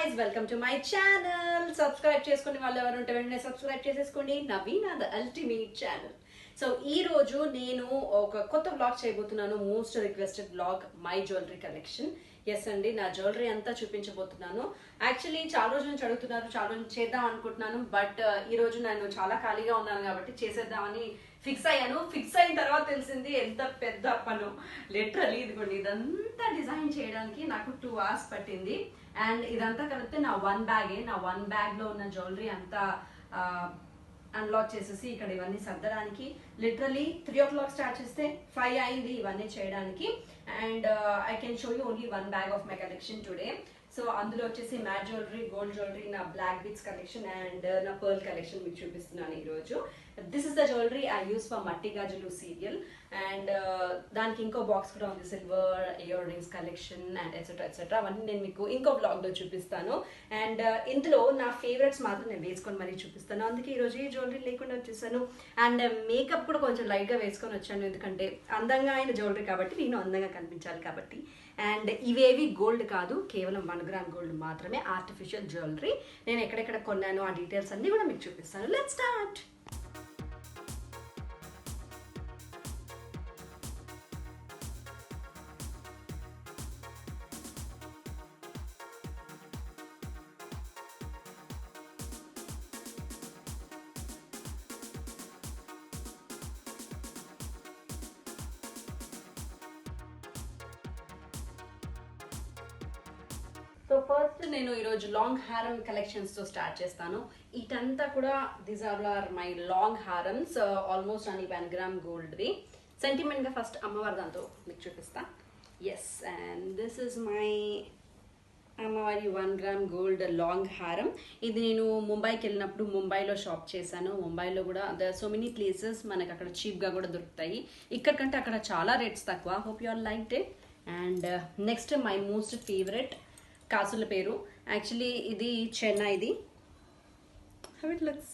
guys, welcome to my channel. Subscribe చేసుకుని వాళ్ళు ఎవరు ఉంటే వెంటనే సబ్స్క్రైబ్ చేసేసుకోండి. Naveena the ultimate channel. So ఈ రోజు నేను ఒక కొత్త బ్లాగ్ చేయబోతున్నాను. Most requested vlog my jewellery collection. Yes అండి, నా జ్యువెలరీ అంతా చూపించబోతున్నాను. యాక్చువల్లీ చాలా రోజుల నుంచి అడుగుతున్నారు, చాలా రోజులు చేద్దాం అనుకుంటున్నాను. బట్ ఈ రోజు నేను చాలా ఖాళీగా ఉన్నాను కాబట్టి చేసేద్దామని ఫిక్స్ అయ్యాను. ఫిక్స్ అయిన తర్వాత తెలిసింది ఎంత పెద్ద పను. లిటరలీ ఇదిగోండి, ఇదంతా డిజైన్ చేయడానికి నాకు 2 hours పట్టింది. అండ్ ఇదంతా కలిపితే నా వన్ బ్యాగ్ లో ఉన్న జ్యువెలరీ అంతా అన్లాక్ చేసేసి ఇక్కడ ఇవన్నీ సర్దడానికి లిటరలీ 3 o'clock స్టార్ట్ చేస్తే 5 అయింది ఇవన్నీ చేయడానికి. And I can show you only 1 bag of my collection today. So అందులో వచ్చేసి మ్యాట్ జ్యువెలరీ, గోల్డ్ జ్యువెలరీ, నా బ్లాక్ బీట్స్ కలెక్షన్ అండ్ నా పర్ల్ కలెక్షన్ మీకు చూపిస్తున్నాను ఈరోజు. This is the jewellery I use for మట్టి గాజులు సీరియల్. అండ్ దానికి ఇంకో బాక్స్ కూడా ఉంది, silver ear rings collection and etcetera అవన్నీ నేను మీకు ఇంకో బ్లాగ్లో చూపిస్తాను. అండ్ ఇందులో నా ఫేవరెట్స్ మాత్రం నేను వేసుకొని మరీ చూపిస్తాను. అందుకే ఈరోజు ఈ జ్యువెలరీ లేకుండా వచ్చేసాను. అండ్ మేకప్ కూడా కొంచెం లైట్గా వేసుకొని వచ్చాను, ఎందుకంటే అందంగా అయిన జ్యువెలరీ కాబట్టి నేను అందంగా కనిపించాలి కాబట్టి. అండ్ ఇవేవి గోల్డ్ కాదు, కేవలం 1 gram గోల్డ్ మాత్రమే, ఆర్టిఫిషియల్ జ్యువెలరీ. నేను ఎక్కడెక్కడ కొన్నాను ఆ డీటెయిల్స్ అన్నీ కూడా మీకు చూపిస్తాను. Let's start. సో ఫస్ట్ నేను ఈరోజు లాంగ్ హారం కలెక్షన్స్తో స్టార్ట్ చేస్తాను. ఇటంతా కూడా దీస్ ఆర్ మై లాంగ్ హారమ్స్, ఆల్మోస్ట్ అన్ని 1 gram గోల్డ్ది. సెంటిమెంట్గా ఫస్ట్ అమ్మవారి దాంతో మీకు చూపిస్తా. Yes, and this is my అమ్మవారి 1 gram గోల్డ్ లాంగ్ హారం. ఇది నేను ముంబైకి వెళ్ళినప్పుడు ముంబైలో షాప్ చేశాను. ముంబైలో కూడా సో మెనీ ప్లేసెస్ మనకు అక్కడ చీప్గా కూడా దొరుకుతాయి. ఇక్కడ కంటే అక్కడ చాలా రేట్స్ తక్కువ. Hope you all liked it. And next my most favourite కాసుల పేరు. యాక్చువల్లీ ఇది చెన్నైది. హౌ ఇట్ లుక్స్,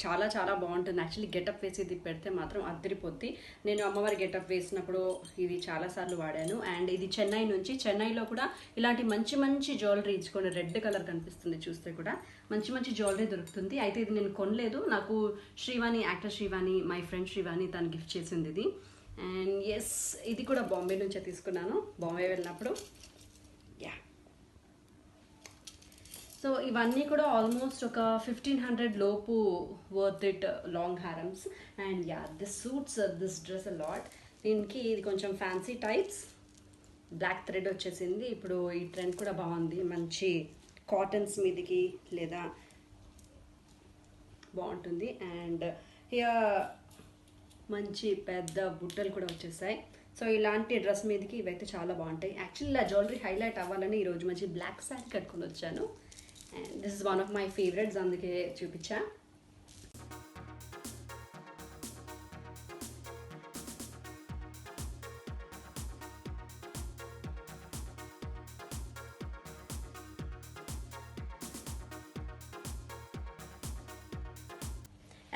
చాలా చాలా బాగుంటుంది. యాక్చువల్లీ గెటప్ వేసి ఇది పెడితే మాత్రం అద్దరిపోద్ది. నేను అమ్మవారి గెటప్ వేసినప్పుడు ఇది చాలాసార్లు వాడాను. అండ్ ఇది చెన్నై నుంచి. చెన్నైలో కూడా ఇలాంటి మంచి మంచి జ్యువెలరీ ఇచ్చుకోండి. రెడ్ కలర్ కనిపిస్తుంది చూస్తే కూడా, మంచి మంచి జ్యువెలరీ దొరుకుతుంది. అయితే ఇది నేను కొనలేదు, నాకు Srivani, actor Srivani, my friend Srivani తను గిఫ్ట్ చేసింది ఇది. అండ్ ఎస్, ఇది కూడా బాంబే నుంచే తీసుకున్నాను, బాంబే వెళ్ళినప్పుడు. యా, సో ఇవన్నీ కూడా ఆల్మోస్ట్ ఒక 1500 లోపు వర్త్ ఇట్ లాంగ్ హారమ్స్. And yeah, this suits this dress a lot. దీనికి ఇది కొంచెం ఫ్యాన్సీ టైప్స్, బ్లాక్ థ్రెడ్ వచ్చేసింది. ఇప్పుడు ఈ ట్రెండ్ కూడా బాగుంది, మంచి కాటన్స్ మీదకి లేదా బాగుంటుంది. అండ్ హియర్ మంచి పెద్ద బుట్టలు కూడా వచ్చేసాయి. సో ఇలాంటి డ్రెస్ మీదకి ఇవైతే చాలా బాగుంటాయి. యాక్చువల్లీ ఆ జ్యువెలరీ హైలైట్ అవ్వాలని ఈరోజు మంచి బ్లాక్ శారీ కట్టుకుని వచ్చాను. And this is one of my favourites, అందుకే చూపించా.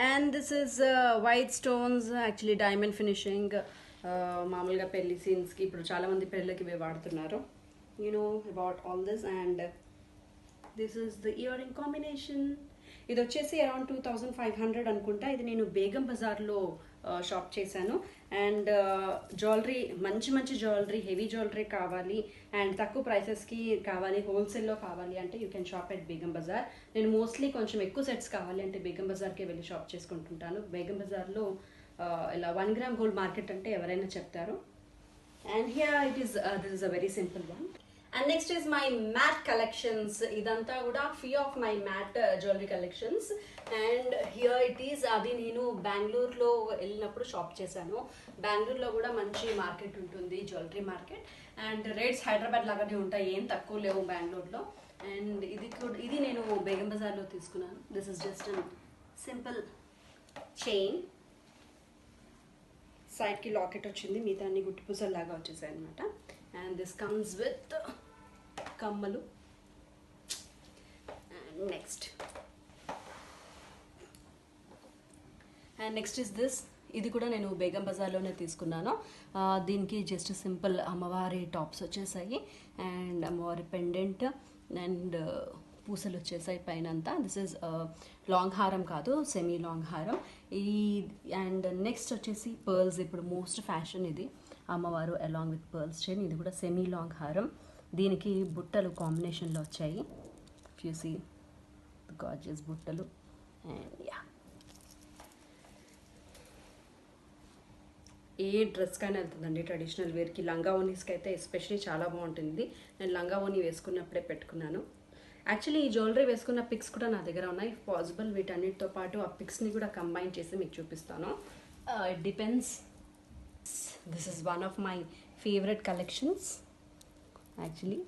And this is white stones, actually diamond finishing. మామూలుగా పెళ్లి సీన్స్కి ఇప్పుడు చాలామంది పెళ్ళికి ఇవే వాడుతున్నారు. You know about all this. And this is the ear ring combination. ఇది వచ్చేసి అరౌండ్ 2500 అనుకుంటా. ఇది నేను బేగం బజార్లో షాప్ చేశాను. అండ్ జ్యువెలరీ, మంచి మంచి జ్యువెలరీ, హెవీ జ్యువెలరీ కావాలి అండ్ తక్కువ ప్రైసెస్కి కావాలి, హోల్సేల్లో కావాలి అంటే you can shop at Begum Bazar. నేను మోస్ట్లీ కొంచెం ఎక్కువ సెట్స్ కావాలి అంటే బేగం బజార్కే వెళ్ళి షాప్ చేసుకుంటుంటాను. బేగం బజార్లో ఇలా 1 gram గోల్డ్ మార్కెట్ అంటే ఎవరైనా చెప్తారు. And here it is, this is a very simple one. And next is my matte collections. ఇదంతా కూడా free of my matte jewellery collections. And here it is, అది నేను బెంగళూరులో వెళ్ళినప్పుడు షాప్ చేశాను. బెంగళూరులో కూడా మంచి మార్కెట్ ఉంటుంది, jewellery market. And rates Hyderabad లాగానే ఉంటాయి, ఏం తక్కువ లేవు బెంగళూరులో. అండ్ ఇది నేను బేగం బజార్లో తీసుకున్నాను. This is just an simple chain, సైడ్కి లాకెట్ వచ్చింది, మిగతా అన్ని గుట్టు పూసల్లాగా వచ్చేసాయి అనమాట. అండ్ దిస్ కమ్స్ విత్ కమ్మలు. అండ్ నెక్స్ట్ is this ఇది కూడా నేను బేగం బజార్లోనే తీసుకున్నాను. దీనికి జస్ట్ సింపుల్ అమ్మవారి టాప్స్ వచ్చేసాయి అండ్ అమ్మవారి పెండెంట్ అండ్ పూసలు వచ్చేసాయి పైన అంతా. దిస్ ఇస్ లాంగ్ హారం కాదు, సెమీ లాంగ్ హారం. ఈ అండ్ నెక్స్ట్ వచ్చేసి పర్ల్స్. ఇప్పుడు మోస్ట్ ఫ్యాషన్ ఇది, అమ్మవారు అలాంగ్ విత్ పర్ల్స్ చైన్. ఇది కూడా సెమీ లాంగ్ హారం. దీనికి బుట్టలు కాంబినేషన్లో వచ్చాయి. యూ సీ గార్జియస్ బుట్టలు అండ్ యా. ఏ డ్రెస్కైనా వెళ్తుందండి, ట్రెడిషనల్ వేర్కి. లంగా ఓనీస్కి అయితే ఎస్పెషలీ చాలా బాగుంటుంది. నేను లంగా ఓనీ వేసుకున్నప్పుడే పెట్టుకున్నాను. యాక్చువల్లీ ఈ జ్యువెలరీ వేసుకున్న పిక్స్ కూడా నా దగ్గర ఉన్నాయి. ఇఫ్ పాసిబుల్ వీటన్నిటితో పాటు ఆ పిక్స్ని కూడా కంబైన్ చేసి మీకు చూపిస్తాను. It depends. This is one of my favourite collections actually.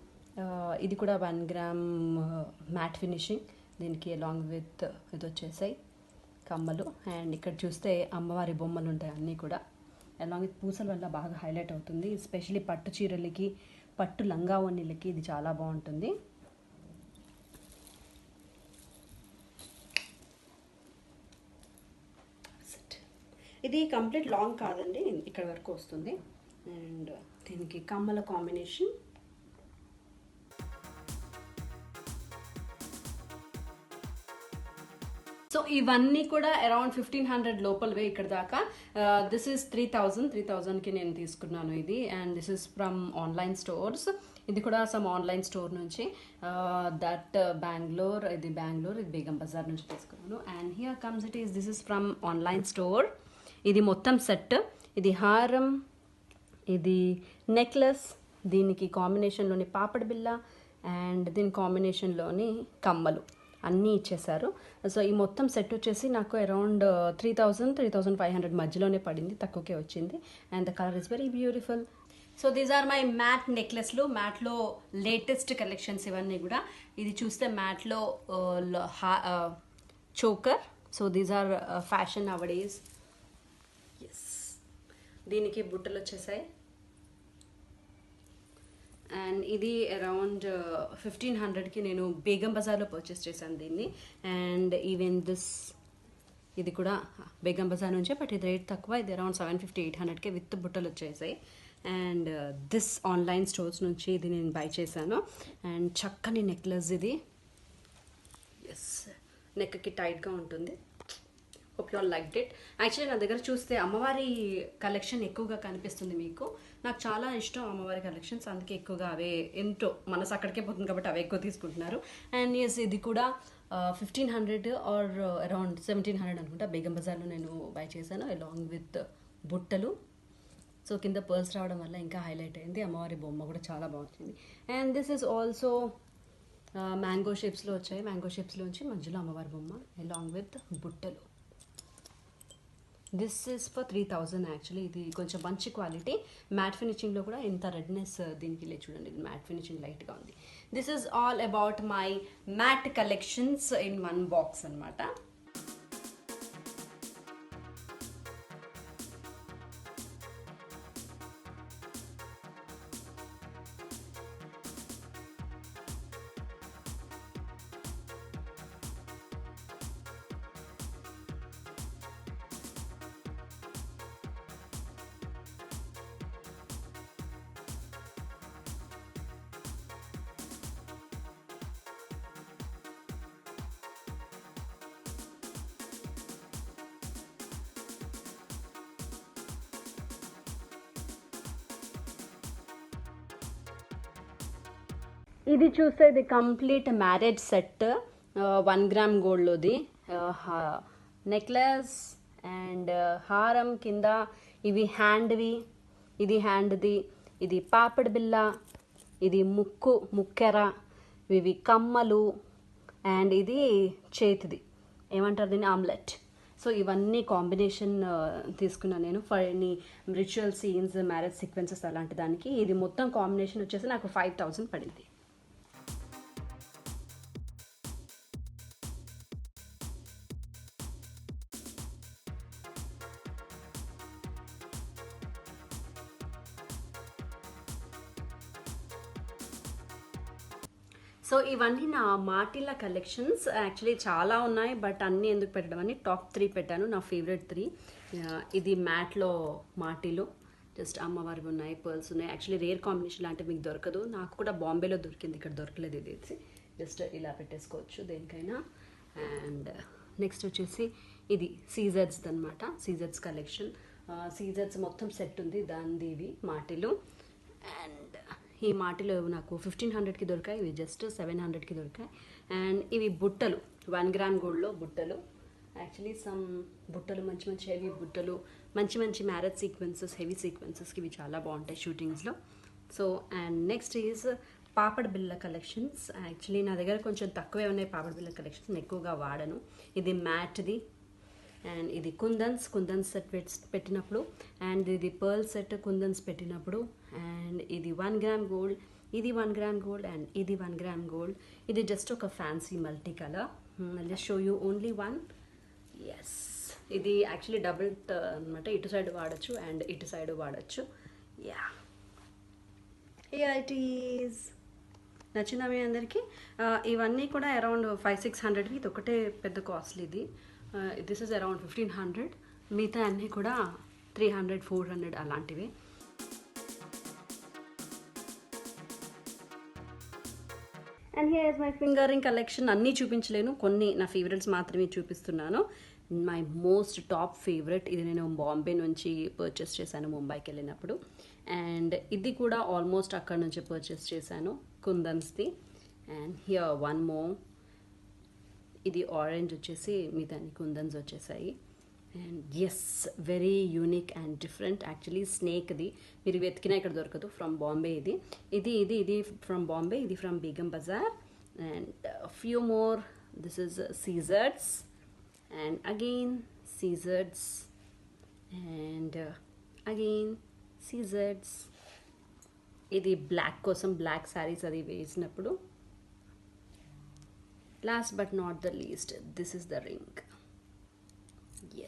ఇది కూడా 1 గ్రామ్ మ్యాట్ ఫినిషింగ్. దీనికి అలాంగ్ విత్ ఇది వచ్చేసాయి కమ్మలు. అండ్ ఇక్కడ చూస్తే అమ్మవారి బొమ్మలు ఉంటాయి అన్నీ కూడా. అలాంగ్ విత్ పూసల వల్ల బాగా హైలైట్ అవుతుంది. ఎస్పెషలీ పట్టు చీరలకి, పట్టు లంగా ఓణీలకి ఇది చాలా బాగుంటుంది. ఇది కంప్లీట్ లాంగ్ కాదండి, ఇక్కడ వరకు వస్తుంది. అండ్ దీనికి కమ్మల కాంబినేషన్. సో ఇవన్నీ కూడా అరౌండ్ 1500 లోపలవే ఇక్కడ దాకా. దిస్ ఈస్ 3000కి నేను తీసుకున్నాను ఇది. And this is from online stores. ఇది కూడా సమ్ ఆన్లైన్ స్టోర్ నుంచి. దట్ బెంగళూరు, ఇది బెంగళూరు, ఇది బేగం బజార్ నుంచి తీసుకున్నాను. And here comes it is, this is from online store. ఇది మొత్తం సెట్. ఇది హారం, ఇది నెక్లెస్, దీనికి కాంబినేషన్లోని పాపడి బిల్ల అండ్ దీని కాంబినేషన్లోని కమ్మలు అన్నీ ఇచ్చేసారు. సో ఈ మొత్తం సెట్ వచ్చేసి నాకు అరౌండ్ 3500 మధ్యలోనే పడింది, తక్కువకే వచ్చింది. And the colour is very beautiful. So these are my matte నెక్లెస్లు. మ్యాట్లో లేటెస్ట్ కలెక్షన్స్ ఇవన్నీ కూడా. ఇది చూస్తే మ్యాట్లో choker. So these are fashion nowadays. Yes, దీనికి బుట్టలు వచ్చేసాయి. అండ్ ఇది అరౌండ్ 1500కి నేను బేగం బజార్లో పర్చేస్ చేశాను దీన్ని. అండ్ ఈవెన్ దిస్, ఇది కూడా బేగం బజార్ నుంచే, బట్ ఇది రేట్ తక్కువ. ఇది అరౌండ్ 750-800కి విత్ బుట్టలు వచ్చేసాయి. అండ్ దిస్ ఆన్లైన్ స్టోర్స్ నుంచి ఇది నేను బై చేశాను. అండ్ చక్కని నెక్లెస్ ఇది. ఎస్, నెక్కి టైట్గా ఉంటుంది. Hope you all liked it. Actually నా దగ్గర చూస్తే అమ్మవారి కలెక్షన్ ఎక్కువగా కనిపిస్తుంది మీకు. నాకు చాలా ఇష్టం అమ్మవారి కలెక్షన్స్, అందుకే ఎక్కువగా అవే ఎంతో మనసు అక్కడికే పోతుంది కాబట్టి అవే ఎక్కువ తీసుకుంటున్నారు. అండ్ ఎస్, ఇది కూడా 1500 ఆర్ అరౌండ్ 1700 అనుకుంటా. బేగం బజార్లో నేను బై చేశాను అలాంగ్ విత్ బుట్టలు. సో కింద పర్ల్స్ రావడం వల్ల ఇంకా హైలైట్ అయింది. అమ్మవారి బొమ్మ కూడా చాలా బాగుంటుంది. And this is also mango షేప్స్లో వచ్చాయి. మ్యాంగో షేప్స్లోంచి మధ్యలో అమ్మవారి బొమ్మ అలాంగ్ విత్ బుట్టలు. This is for 3000 actually. ఇది కొంచెం మంచి క్వాలిటీ. మ్యాట్ ఫినిషింగ్లో కూడా ఇంత రెడ్నెస్ దీనికి లేదు, చూడండి. ఇది మ్యాట్ ఫినిషింగ్ లైట్గా ఉంది. This is all about my matte collections in one box అనమాట. ఇది చూస్తే ఇది కంప్లీట్ మ్యారేజ్ సెట్. 1 గ్రామ్ గోల్డ్లోది నెక్లెస్ అండ్ హారం. కింద ఇవి హ్యాండ్వి, ఇది హ్యాండ్ది, ఇది పాపడి బిల్ల, ఇది ముక్కెర, ఇవి కమ్మలు, అండ్ ఇది చేతిది ఏమంటారు దీన్ని, ఆమ్లెట్. సో ఇవన్నీ కాంబినేషన్ తీసుకున్నాను నేను for any ritual scenes, marriage sequences అలాంటి దానికి. ఇది మొత్తం కాంబినేషన్ వచ్చేసి నాకు 5000 పడింది. సో ఇవన్నీ నా మాటిలా కలెక్షన్స్. యాక్చువల్లీ చాలా ఉన్నాయి, బట్ అన్నీ ఎందుకు పెట్టడం అని టాప్ 3 పెట్టాను, నా ఫేవరెట్ 3. ఇది మ్యాట్లో మాటిలో జస్ట్ అమ్మవారివి ఉన్నాయి, పర్ల్స్ ఉన్నాయి. యాక్చువల్లీ రేర్ కాంబినేషన్ అంటే మీకు దొరకదు, నాకు కూడా బాంబేలో దొరికింది, ఇక్కడ దొరకలేదు. ఇది జస్ట్ ఇలా పెట్టేసుకోవచ్చు దేనికైనా. అండ్ నెక్స్ట్ వచ్చేసి ఇది సీజర్స్ అనమాట, సీజర్స్ కలెక్షన్. సీజర్స్ మొత్తం సెట్ ఉంది దానిది, ఇవి మాటిలు. అండ్ ఈ మాటిలో నాకు 1500కి దొరికాయి, ఇవి జస్ట్ 700కి దొరికాయి. అండ్ ఇవి బుట్టలు, 1 గ్రామ్ గోల్డ్లో బుట్టలు. యాక్చువల్లీ సమ్ బుట్టలు మంచి మంచి హెవీ బుట్టలు, మంచి మంచి మ్యారేజ్ సీక్వెన్సెస్, హెవీ సీక్వెన్సెస్కి ఇవి చాలా బాగుంటాయి షూటింగ్స్లో. So and next is papad బిళ్ళ కలెక్షన్స్. యాక్చువల్లీ నా దగ్గర కొంచెం తక్కువే ఉన్నాయి పాపడ్ బిళ్ళ కలెక్షన్స్, నేను ఎక్కువగా వాడను. ఇది మ్యాట్ది. అండ్ ఇది కుందన్స్ సెట్ పెట్టినప్పుడు, అండ్ ఇది పర్ల్ సెట్ కుందన్స్ పెట్టినప్పుడు. అండ్ ఇది 1 గ్రామ్ గోల్డ్, ఇది 1 గ్రామ్ గోల్డ్, అండ్ ఇది 1 గ్రామ్ గోల్డ్. ఇది జస్ట్ ఒక fancy multi colour. Just show you only one. Yes, ఇది యాక్చువల్లీ డబుల్ అనమాట, ఇటు సైడ్ వాడచ్చు అండ్ ఇటు సైడ్ వాడచ్చు. Yeah, it is. నచ్చిందా మీ అందరికీ? ఇవన్నీ కూడా అరౌండ్ 500-600కి, ఇది ఒకటే పెద్ద కాస్ట్లీ. ఇది దిస్ ఇస్ అరౌండ్ 1500. మిగతా అన్నీ కూడా 300-400 అలాంటివి. And here is my finger ring collection. అన్నీ చూపించలేను, కొన్ని నా ఫేవరెట్స్ మాత్రమే చూపిస్తున్నాను. మై మోస్ట్ టాప్ ఫేవరెట్ ఇది నేను బాంబే నుంచి పర్చేస్ చేశాను ముంబైకి వెళ్ళినప్పుడు. అండ్ ఇది కూడా ఆల్మోస్ట్ అక్కడ నుంచి పర్చేస్ చేశాను, కుందన్స్ది. అండ్ హియర్ వన్ మోర్, ఇది ఆరెంజ్ వచ్చేసి మిగతాన్ని కుందన్స్ వచ్చేసాయి. And yes, very unique and different. Actually స్నేక్ది మీరు వెతికినా ఇక్కడ దొరకదు, ఫ్రమ్ బాంబే. ఇది ఫ్రమ్ బాంబే, ఇది from Begum Bazar. And few more, this is Caesars. And again Caesars, and again Caesars. ఇది బ్లాక్ కోసం, బ్లాక్ శారీస్ అది వేసినప్పుడు. Last but not the least, this is the ring.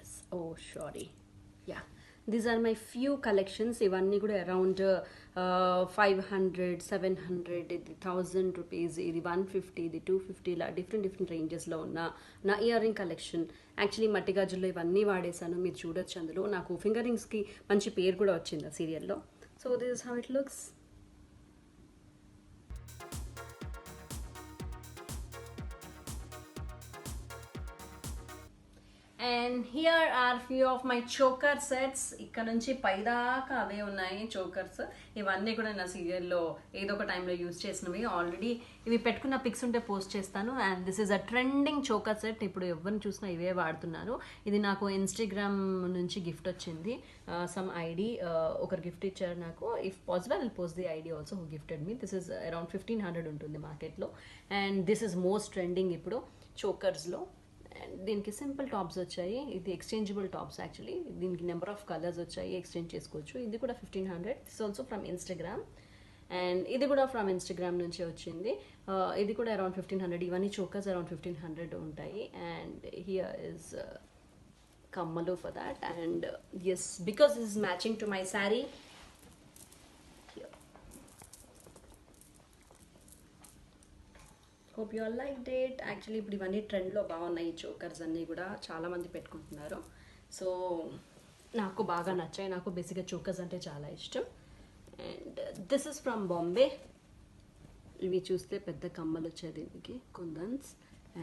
Yes, oh sorry, yeah, these are my few collections. ఇవన్నీ కూడా around 500, 700, ఇది 1000 rupees, ఇది 150, ఇది 250, ఇలా డిఫరెంట్ రేంజెస్లో ఉన్న నా ఇయర్ రింగ్ కలెక్షన్. యాక్చువల్లీ మట్టి గాజుల్లో ఇవన్నీ వాడేశాను, మీరు చూడొచ్చు. అందులో నాకు ఫింగర్ రింగ్స్కి మంచి పేరు కూడా వచ్చింది ఆ సీరియల్లో. So this is how it looks. And here are few of my choker sets. ఇక్కడ నుంచి పైదాకా అవే ఉన్నాయి చోకర్స్. ఇవన్నీ కూడా నా సీరియల్లో ఏదో ఒక టైంలో యూజ్ చేసినవి. ఆల్రెడీ ఇవి పెట్టుకున్న పిక్స్ ఉంటే పోస్ట్ చేస్తాను. And this is a trending choker set, ఇప్పుడు ఎవరిని చూసినా ఇవే వాడుతున్నారు. ఇది నాకు ఇన్స్టాగ్రామ్ నుంచి గిఫ్ట్ వచ్చింది. సమ్ ఐడి ఒకరు గిఫ్ట్ ఇచ్చారు నాకు. If possible will post the ID also who gifted me. This is around 1500 ఉంటుంది మార్కెట్లో. And this is most trending ఇప్పుడు చోకర్స్లో. అండ్ దీనికి సింపుల్ టాప్స్ వచ్చాయి, ఇది ఎక్స్చేంజబుల్ టాప్స్. యాక్చువల్లీ దీనికి నెంబర్ ఆఫ్ కలర్స్ వచ్చాయి, ఎక్స్చేంజ్ చేసుకోవచ్చు. ఇది కూడా 1500. This also from Instagram. And ఇది కూడా ఫ్రమ్ ఇన్స్టాగ్రామ్ నుంచే వచ్చింది. ఇది కూడా అరౌండ్ 1500. ఇవన్నీ చోకర్స్ అరౌండ్ 1500 ఉంటాయి. అండ్ హియర్ ఇస్ కమ్మలు for that. And yes, because this is matching to my sari. Hope you all like that. Actually ఇప్పుడు ఇవన్నీ ట్రెండ్లో బాగున్నాయి, ఈ చోకర్స్ అన్నీ కూడా చాలామంది పెట్టుకుంటున్నారు. సో నాకు బాగా నచ్చాయి, నాకు బేసిక్గా చోకర్స్ అంటే చాలా ఇష్టం. And this is from Bombay. ఇవి చూస్తే పెద్ద కమ్మలు వచ్చాయి దీనికి, కుందన్స్.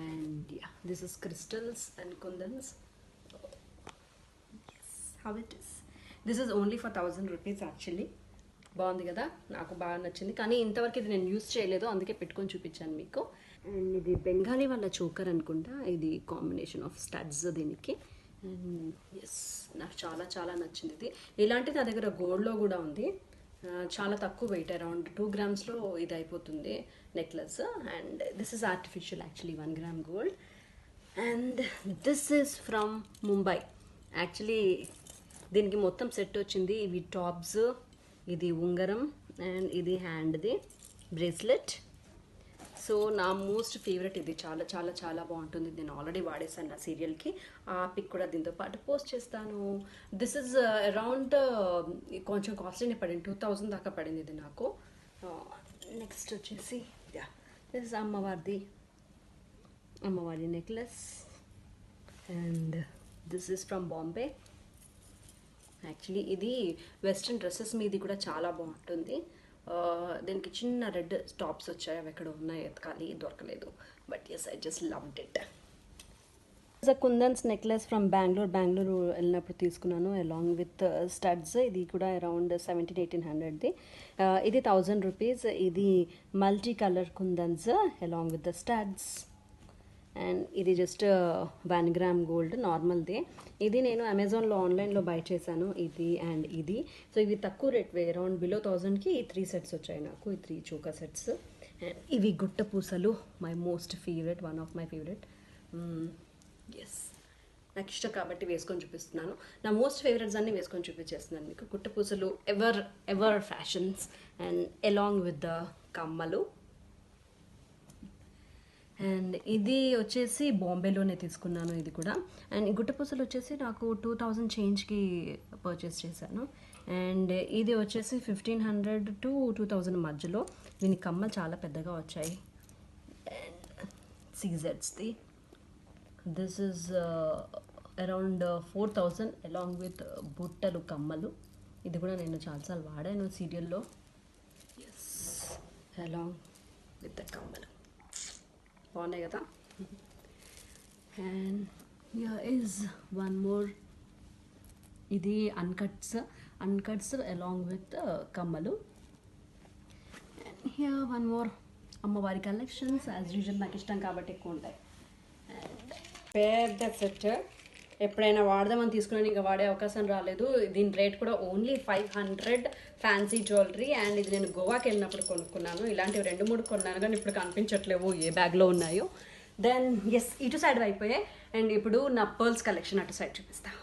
And yeah, this is crystals and కుందన్స్. How it is. This is only for 1000 rupees. Actually బాగుంది కదా, నాకు బాగా నచ్చింది. కానీ ఇంతవరకు ఇది నేను యూజ్ చేయలేదు, అందుకే పెట్టుకొని చూపించాను మీకు. అండ్ ఇది బెంగాలీ వాళ్ళ చోకర్ అనుకుంటా, ఇది కాంబినేషన్ ఆఫ్ స్టడ్స్ దీనికి. అండ్ ఎస్, నాకు చాలా చాలా నచ్చింది ఇది. ఇలాంటిది నా దగ్గర గోల్డ్లో కూడా ఉంది, చాలా తక్కువ వెయిట్, అరౌండ్ 2 గ్రామ్స్లో ఇది అయిపోతుంది necklace. And this is artificial actually, 1 gram gold. And this is from Mumbai. Actually దీనికి మొత్తం సెట్ వచ్చింది. ఇవి టాప్స్, ఇది ఉంగరం, అండ్ ఇది హ్యాండ్ది బ్రేస్లెట్. సో నా మోస్ట్ ఫేవరెట్ ఇది, చాలా చాలా చాలా బాగుంటుంది. నేను ఆల్రెడీ వాడేసాను నా సీరియల్కి, ఆ పిక్ కూడా దీంతో పాటు పోస్ట్ చేస్తాను. దిస్ ఇస్ అరౌండ్ కొంచెం కాస్ట్లీనే పడింది, 2000 దాకా పడింది ఇది నాకు. నెక్స్ట్ వచ్చేసి దిస్ ఇస్ అమ్మవారి necklace. And this is from Bombay. Actually ఇది వెస్ట్రన్ డ్రెస్సెస్ మీది కూడా చాలా బాగుంటుంది. దీనికి చిన్న రెడ్ టాప్స్ వచ్చాయి, అవి ఎక్కడ ఉన్నాయి ఎతకాలి, దొరకలేదు. But yes, I just loved it. Kundans necklace from Bengaluru వెళ్ళినప్పుడు తీసుకున్నాను అలాంగ్ విత్ స్టడ్స్. ఇది కూడా అరౌండ్ 1700-1800ది. ఇది 1000 రూపీస్. ఇది multi colour kundans along with the studs. And ఇది జస్ట్ 1 గ్రామ్ గోల్డ్ నార్మల్దే. ఇది నేను అమెజాన్లో ఆన్లైన్లో బై చేశాను, ఇది అండ్ ఇది. సో ఇవి తక్కువ రేట్, అరౌండ్ బిలో 1000కి 3 సెట్స్ వచ్చాయి నాకు, ఈ 3 చోకా సెట్స్. అండ్ ఇవి గుట్ట పూసలు, my most favourite, one of my favourite. Yes, నాకు ఇష్టం కాబట్టి వేసుకొని చూపిస్తున్నాను. నా మోస్ట్ ఫేవరెట్స్ అన్నీ వేసుకొని చూపించేస్తున్నాను మీకు. గుట్ట పూసలు ever fashions. And along with the కమ్మలు. అండ్ ఇది వచ్చేసి బాంబేలోనే తీసుకున్నాను ఇది కూడా. అండ్ ఈ గుట్టపూసలు వచ్చేసి నాకు 2000 చేంజ్కి పర్చేస్ చేశాను. అండ్ ఇది వచ్చేసి 1500 to 2000 మధ్యలో. దీని కమ్మలు చాలా పెద్దగా వచ్చాయి. అండ్ సీజెడ్స్ది this is around 4000 along with బుట్టలు కమ్మలు. ఇది కూడా నేను చాలాసార్లు వాడాను సీరియల్లో. ఎస్, అలాంగ్ విత్ ద కమ్మలు బాగున్నాయి కదా. And here is one more. ఇది అన్కట్స్ అలాంగ్ విత్ కమ్మలు. అండ్ హియర్ వన్ మోర్ అమ్మవారి కలెక్షన్స్. యాజ్ యూజువల్ నాకు ఇష్టం కాబట్టి ఎక్కువ ఉంటాయి. అండ్ పెద్ద సెట్, ఎప్పుడైనా వాడదామని తీసుకున్నాను, ఇంకా వాడే అవకాశం రాలేదు. దీని రేట్ కూడా ఓన్లీ 500 ఫ్యాన్సీ జ్యువెలరీ. అండ్ ఇది నేను గోవాకి వెళ్ళినప్పుడు కొనుక్కున్నాను. ఇలాంటివి 2-3 కొన్నాను, కానీ ఇప్పుడు కనిపించట్లేవు ఏ బ్యాగ్లో ఉన్నాయో. దెన్ ఎస్, ఇటు సైడ్ అయిపోయాయి. అండ్ ఇప్పుడు నా పర్ల్స్ కలెక్షన్ అటు సైడ్ చూపిస్తా.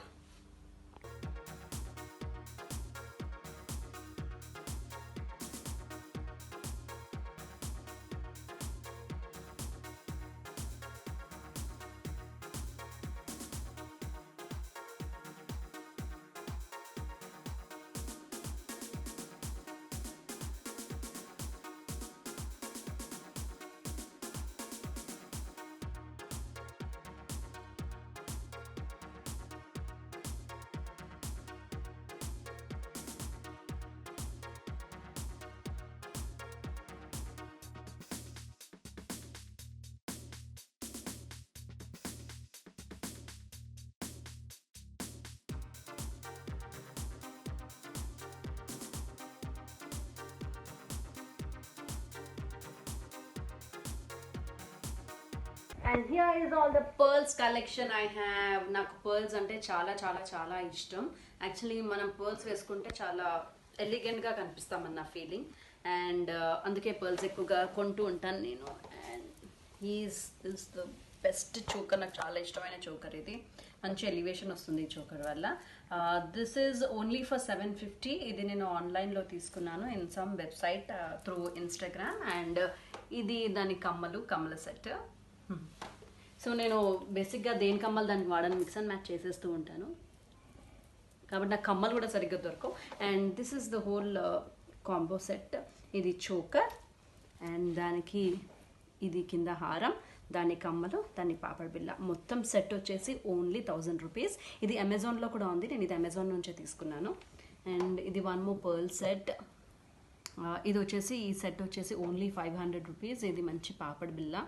And here is all the pearls collection I have. నాకు పర్ల్స్ అంటే చాలా చాలా చాలా ఇష్టం. యాక్చువల్లీ మనం పర్ల్స్ వేసుకుంటే చాలా ఎలిగెంట్గా కనిపిస్తామన్న ఫీలింగ్. అండ్ అందుకే పర్ల్స్ ఎక్కువగా కొంటూ ఉంటాను నేను. And is the best choker, నాకు చాలా ఇష్టమైన చోకర్ ఇది. మంచి ఎలివేషన్ వస్తుంది ఈ చోకర్ వల్ల. This is only for 750. ఇది నేను ఆన్లైన్లో తీసుకున్నాను in some website through Instagram. And ఇది దాని కమ్మల సెట్. సో నేను బేసిక్గా దేని కమ్మలు దానికి వాడని మిక్స్ అండ్ మ్యాచ్ చేసేస్తూ ఉంటాను, కాబట్టి నాకు కమ్మలు కూడా సరిగ్గా దొరకవు. And this is the whole combo set. ఇది చోకర్, అండ్ దానికి ఇది కింద హారం, దాని కమ్మలు, దాని పాపడ్ బిల్ల. మొత్తం సెట్ వచ్చేసి ఓన్లీ 1000 రూపీస్. ఇది అమెజాన్లో కూడా ఉంది, నేను ఇది అమెజాన్ నుంచే తీసుకున్నాను. అండ్ ఇది వన్ మోర్ పర్ల్ సెట్. ఇది వచ్చేసి ఈ సెట్ వచ్చేసి ఓన్లీ 500 రూపీస్. ఇది మంచి పాపడ్ బిల్ల,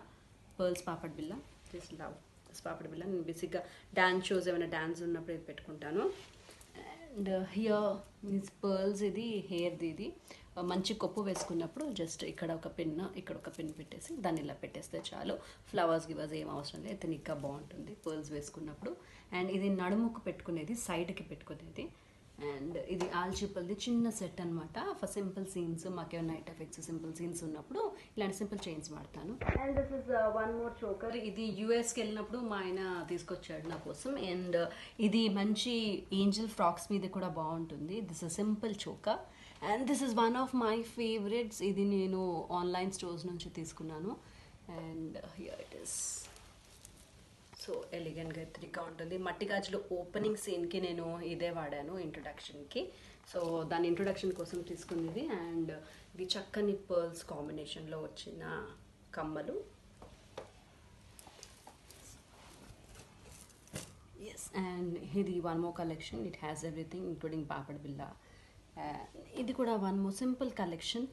పర్ల్స్ పాపడ్ బిల్ల. జస్ట్ లవ్ దిస్ పాపడ్ బిల్ల. నేను బేసిక్గా డ్యాన్స్ షోస్ ఏమైనా డ్యాన్స్ ఉన్నప్పుడు ఇది పెట్టుకుంటాను. And here means pearls. ఇది హెయిర్ది. ఇది మంచి కొప్పు వేసుకున్నప్పుడు జస్ట్ ఇక్కడ ఒక పిన్ పెట్టేసి దాన్ని ఇలా పెట్టేస్తే చాలు. ఫ్లవర్స్ ఏం అవసరం లేదు, ఎతనిక్గా బాగుంటుంది పర్ల్స్ వేసుకున్నప్పుడు. అండ్ ఇది నడుముకు పెట్టుకునేది, సైడ్కి పెట్టుకునేది. అండ్ ఇది ఆల్చిప్పల్ది చిన్న సెట్ అనమాట ఫర్ సింపుల్ సీన్స్. మాకేమైనా నైట్ ఎఫెక్ట్స్ సింపుల్ సీన్స్ ఉన్నప్పుడు ఇలాంటి సింపుల్ చైన్స్ వాడతాను. And this is one more choker. ఇది యూఎస్కి వెళ్ళినప్పుడు మా ఆయన తీసుకొచ్చాడు నా కోసం. అండ్ ఇది మంచి ఏంజల్ ఫ్రాక్స్ మీద కూడా బాగుంటుంది. This is simple choker. And this is one of my favourites. ఇది నేను ఆన్లైన్ స్టోర్స్ నుంచి తీసుకున్నాను. And here it is. So ఎలిగెంట్గా ఎత్తిగా ఉంటుంది. మట్టి గాజులు ఓపెనింగ్ సీన్కి నేను ఇదే వాడాను ఇంట్రొడక్షన్కి. సో దాని ఇంట్రొడక్షన్ కోసం తీసుకుంది. అండ్ ఇది చక్కని పర్ల్స్ కాంబినేషన్లో వచ్చిన కమ్మలు. ఎస్, అండ్ ఇది one more collection. It has everything including papad బిల్ల. ఇది కూడా one more simple collection.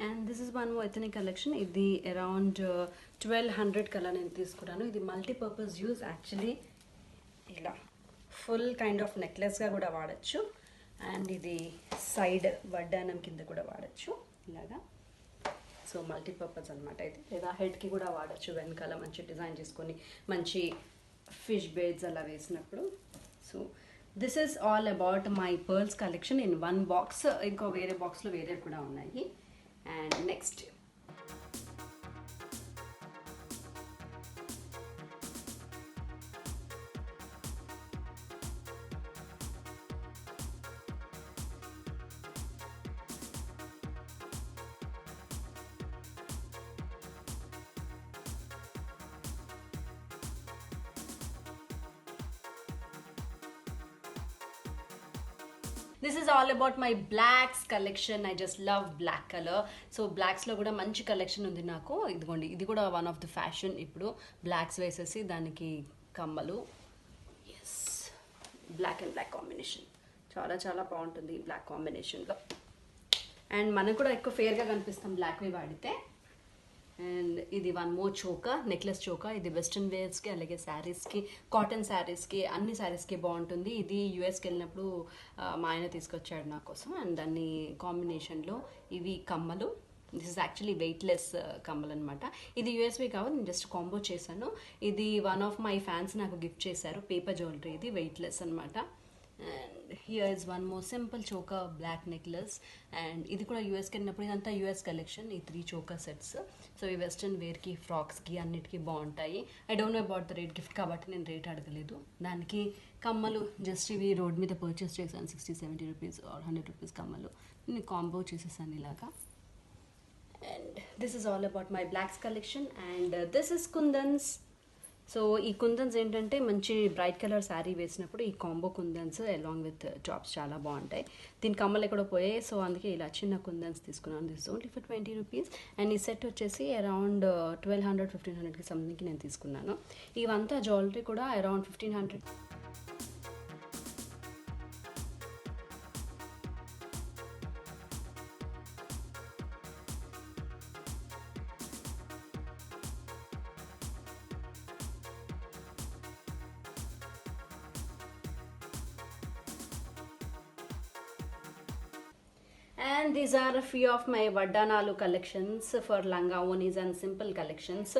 And this is one more ethnic collection. ఇది అరౌండ్ 1200 కల్లా నేను తీసుకున్నాను. ఇది మల్టీపర్పస్ యూజ్. యాక్చువల్లీ ఇలా ఫుల్ కైండ్ ఆఫ్ నెక్లెస్గా కూడా వాడచ్చు, అండ్ ఇది సైడ్ వడ్డానం కింద కూడా వాడచ్చు ఇలాగా. సో మల్టీపర్పస్ అనమాట ఇది. లేదా హెడ్కి కూడా వాడచ్చు, వెనకాల మంచి డిజైన్ చేసుకొని మంచి ఫిష్ బేడ్స్ అలా వేసినప్పుడు. So this is all about my pearls collection in one box. ఇంకో వేరే బాక్స్లో వేరే కూడా ఉన్నాయి. And next this is all about my blacks collection. I just love black colour. So బ్లాక్స్లో కూడా మంచి కలెక్షన్ ఉంది నాకు. ఇదిగోండి, ఇది కూడా వన్ ఆఫ్ ద ఫ్యాషన్ ఇప్పుడు. బ్లాక్స్ వేసేసి దానికి కమ్మలు. Yes, black and black combination చాలా చాలా బాగుంటుంది ఈ బ్లాక్ కాంబినేషన్లో. అండ్ మనకు కూడా ఎక్కువ ఫేర్గా కనిపిస్తాం బ్లాక్వి వాడితే. అండ్ ఇది one more chokha, necklace chokha. ఇది వెస్ట్రన్ వేర్స్కి, అలాగే శారీస్కి, కాటన్ శారీస్కి, అన్ని శారీస్కి బాగుంటుంది. ఇది యూఎస్కి వెళ్ళినప్పుడు మా ఆయన తీసుకొచ్చాడు నా కోసం. అండ్ దాన్ని కాంబినేషన్లో ఇవి కమ్మలు. దిస్ ఇస్ యాక్చువల్లీ వెయిట్లెస్ కమ్మలు అనమాట. ఇది యూఎస్వి కావాలి, నేను జస్ట్ కాంబో చేశాను. ఇది వన్ ఆఫ్ మై ఫ్యాన్స్ నాకు గిఫ్ట్ చేశారు. పేపర్ జ్యువెలరీ, ఇది వెయిట్లెస్ అనమాట. And here is one more simple choker black necklace. And ఇది కూడా యూఎస్కి వెళ్ళినప్పుడు, ఇదంతా యూఎస్ కలెక్షన్. ఈ 3 చోకా సెట్స్. సో ఈ వెస్ట్రన్ వేర్కి, ఫ్రాక్స్కి అన్నిటికీ బాగుంటాయి. I don't know about the rate, gift కాబట్టి నేను రేట్ అడగలేదు. దానికి కమ్మలు జస్ట్ ఇవి రోడ్ మీద పర్చేస్ చేశాను, 60-70 రూపీస్ ఆర్ 100 రూపీస్ కమ్మలు. నేను కాంబో చేసేసాను ఇలాగా. And this is all about my blacks collection. And this is kundans. So ఈ కుందన్స్ ఏంటంటే మంచి బ్రైట్ కలర్ శారీ వేసినప్పుడు ఈ combo kundans along with tops చాలా బాగుంటాయి. దీని కమ్మలు ఎక్కడో పోయాయి, సో అందుకే ఇలా చిన్న కుందన్స్ తీసుకున్నాను. This only for 20 rupees. And ఈ సెట్ వచ్చేసి అరౌండ్ 1200-1500కి సంథింగ్కి నేను తీసుకున్నాను. ఇవంతా జ్యువెలరీ కూడా around 1500. And these are a few of my వడ్డానాలు collections for లంగా ఓనీస్ అండ్ సింపుల్ కలెక్షన్స్.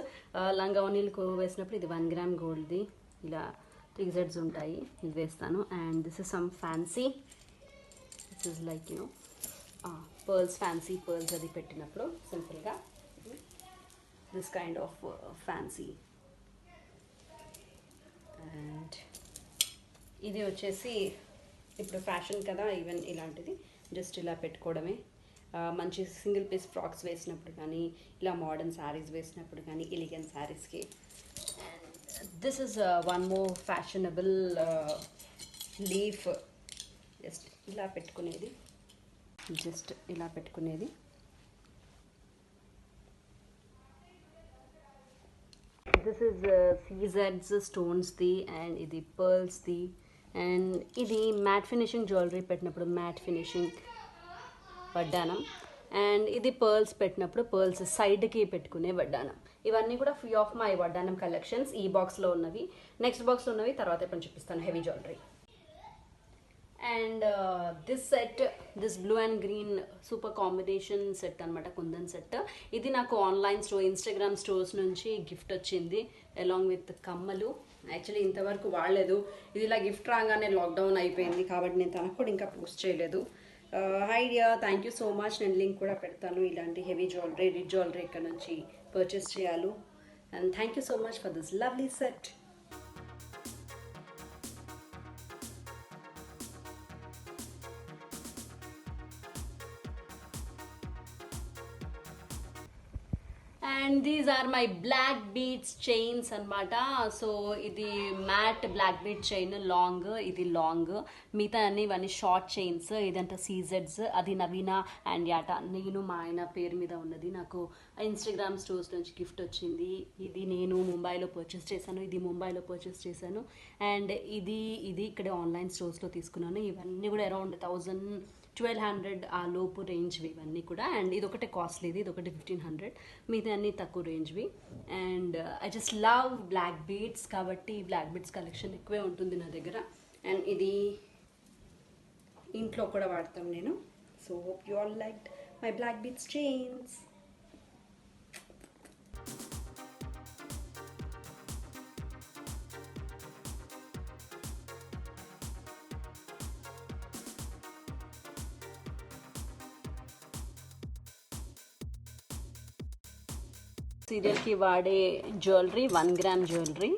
లంగా ఓనీలకు వేసినప్పుడు ఇది 1 గ్రామ్ గోల్డ్ది ఇలా 3 zeds ఉంటాయి, ఇది వేస్తాను. And this is some fancy, this is like pearls, fancy pearls అది పెట్టినప్పుడు సింపుల్గా this kind of fancy. And ఇది వచ్చేసి ఇప్పుడు ఫ్యాషన్ కదా, ఈవెన్ ఇలాంటిది జస్ట్ ఇలా పెట్టుకోవడమే. మంచి సింగిల్ పీస్ ఫ్రాక్స్ వేసినప్పుడు కానీ, ఇలా మోడర్న్ శారీస్ వేసినప్పుడు కానీ, ఎలిగెంట్ శారీస్కి. This is one more fashionable leaf. Just ఇలా పెట్టుకునేది, జస్ట్ ఇలా పెట్టుకునేది. దిస్ ఇస్ సీజెడ్స్ స్టోన్స్ది, అండ్ ఇది పర్ల్స్ది. అండ్ ఇది మ్యాట్ ఫినిషింగ్ జ్యువెలరీ పెట్టినప్పుడు మ్యాట్ ఫినిషింగ్ వడ్డానం. అండ్ ఇది పర్ల్స్ పెట్టినప్పుడు పర్ల్స్ సైడ్కి పెట్టుకునే వడ్డానం. ఇవన్నీ కూడా ఫ్రీ ఆఫ్ మై వడ్డానం కలెక్షన్స్. ఈ బాక్స్లో ఉన్నవి, నెక్స్ట్ బాక్స్లో ఉన్నవి తర్వాత ఎప్పుడు చూపిస్తాను, heavy jewellery. And this set, this blue and green super combination set అనమాట, కుందన్ సెట్. ఇది నాకు ఆన్లైన్ స్టోర్, ఇన్స్టాగ్రామ్ స్టోర్స్ నుంచి గిఫ్ట్ వచ్చింది అలాంగ్ విత్ కమ్మలు. యాక్చువల్లీ ఇంతవరకు వాడలేదు, ఇది ఇలా గిఫ్ట్ రాగానే లాక్డౌన్ అయిపోయింది కాబట్టి నేను తనకు కూడా ఇంకా పోస్ట్ చేయలేదు. High dear, thank you so much. నేను లింక్ కూడా పెడతాను, ఇలాంటి హెవీ జ్యువెలరీ, రిచ్ జ్యువెలరీ ఇక్కడ నుంచి పర్చేస్ చేయాలి. And thank you so much for this lovely set. And these are my black beads chains అనమాట. సో ఇది matte black bead chain long, ఇది లాంగ్, మిగతా అన్ని ఇవన్నీ షార్ట్ చైన్స్. ఇదంతా సీజెడ్స్, అది నవీన అండ్ యాటా, నేను మా ఆయన పేరు మీద ఉన్నది. నాకు ఇన్స్టాగ్రామ్ స్టోర్స్ నుంచి గిఫ్ట్ వచ్చింది. ఇది నేను ముంబైలో పర్చేస్ చేశాను, ఇది ముంబైలో పర్చేస్ చేశాను. అండ్ ఇది ఇక్కడే ఆన్లైన్ స్టోర్స్లో తీసుకున్నాను. ఇవన్నీ కూడా అరౌండ్ 1200 ఆ లోపు రేంజ్వి ఇవన్నీ కూడా. అండ్ ఇది ఒకటే కాస్ట్లీది, ఇది ఒకటి 1500, మిగతా అన్నీ తక్కువ రేంజ్వి. And I just love black beads కాబట్టి బ్లాక్ బీడ్స్ కలెక్షన్ ఎక్కువే ఉంటుంది నా దగ్గర. అండ్ ఇది ఇంట్లో కూడా వాడతాం నేను. So hope you all like my black beads chains. సీరియల్కి వాడే జ్యువెలరీ 1 గ్రామ్ జ్యువెలరీ.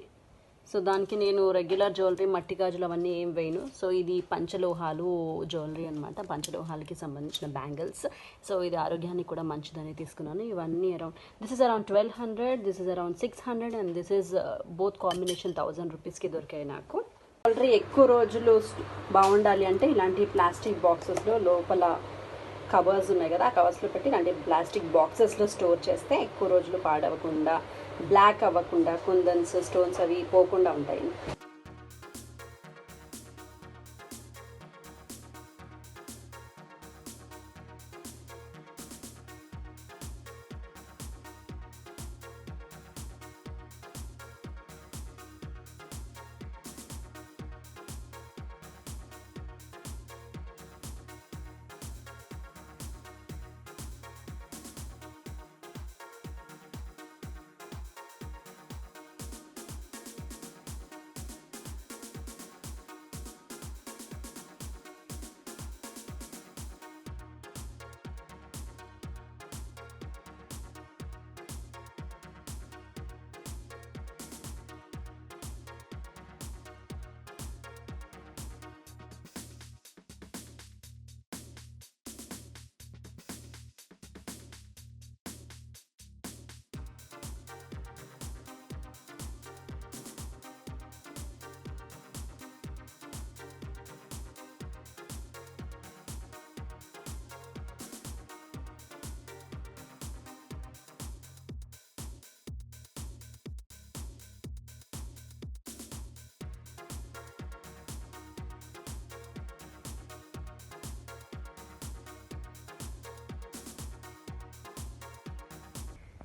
సో దానికి నేను రెగ్యులర్ జ్యువెలరీ మట్టి గాజులు అవన్నీ ఏం వేయను. సో ఇది పంచలోహాలు జ్యువెలరీ అనమాట, పంచలోహాలకి సంబంధించిన బ్యాంగిల్స్. సో ఇది ఆరోగ్యానికి కూడా మంచిదని తీసుకున్నాను. ఇవన్నీ around this is around 1200, this is around 600 and this is both combination 1000 రూపీస్కి దొరికాయి నాకు. జ్యువెలరీ ఎక్కువ రోజులు బాగుండాలి అంటే ఇలాంటి ప్లాస్టిక్ బాక్సెస్లో లోపల కవర్స్ ఉన్నాయి కదా, ఆ కవర్స్లో పెట్టి ఇలాంటి ప్లాస్టిక్ బాక్సెస్లో స్టోర్ చేస్తే ఎక్కువ రోజులు పాడవకుండా, బ్లాక్ అవ్వకుండా, కుందన్స్ స్టోన్స్ అవి పోకుండా ఉంటాయి.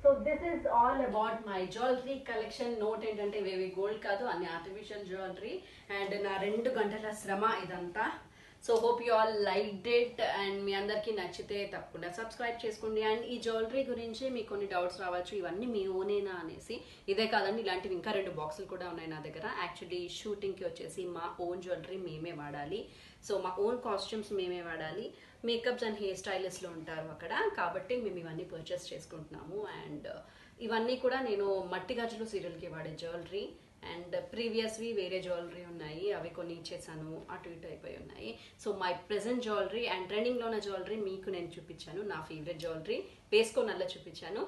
So this is all about my jewellery collection. Note ఏంటంటే ఇవేవి గోల్డ్ కాదు, అన్ని ఆర్టిఫిషియల్ జ్యువెలరీ. అండ్ నా 2 గంటల శ్రమ ఇదంతా. So hope you all liked it. And మీ అందరికీ నచ్చితే తప్పకుండా సబ్స్క్రైబ్ చేసుకోండి. అండ్ ఈ జ్యువెలరీ గురించి మీకు కొన్ని డౌట్స్ రావచ్చు, ఇవన్నీ మీ ఓనేనా అనేసి. ఇదే కాదండి, ఇలాంటివి ఇంకా 2 బాక్సులు కూడా ఉన్నాయి నా దగ్గర. యాక్చువల్లీ షూటింగ్కి వచ్చేసి మా ఓన్ జ్యువెలరీ మేమే వాడాలి. సో మా ఓన్ కాస్ట్యూమ్స్ మేమే వాడాలి. మేకప్స్ అండ్ హెయిర్ స్టైలిస్ట్లో ఉంటారు అక్కడ, కాబట్టి మేము ఇవన్నీ పర్చేస్ చేసుకుంటున్నాము. అండ్ ఇవన్నీ కూడా నేను మట్టి గాజులు సీరియల్కి వాడే జ్యువెలరీ. అండ్ ప్రీవియస్వి వేరే జ్యువెలరీ ఉన్నాయి, అవి కొన్ని ఇచ్చేసాను, అటు ఇటు అయిపోయి ఉన్నాయి. So my present jewellery and ట్రెండింగ్లో ఉన్న జ్యువెలరీ మీకు నేను చూపించాను. నా ఫేవరెట్ జ్యువెలరీ వేసుకోనల్లా చూపించాను.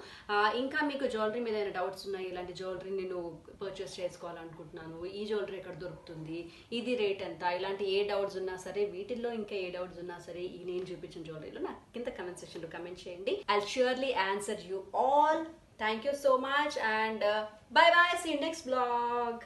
ఇంకా మీకు జ్యువెలరీ మీద ఏమైనా డౌట్స్ ఉన్నాయి, ఇలాంటి జ్యువెలరీ నేను పర్చేస్ చేసుకోవాలనుకుంటున్నాను, ఈ జ్యువెలరీ ఎక్కడ దొరుకుతుంది, ఇది రేట్ ఎంత, ఇలాంటి ఏ డౌట్స్ ఉన్నా సరే, వీటిల్లో ఇంకా ఏ డౌట్స్ ఉన్నా సరే, ఈ నేను చూపించిన జ్యువెలరీలో నాకు కింద కమెంట్ సెక్షన్లో కమెంట్ చేయండి. I'll surely answer you all. Thank you so much and bye bye. See you next vlog.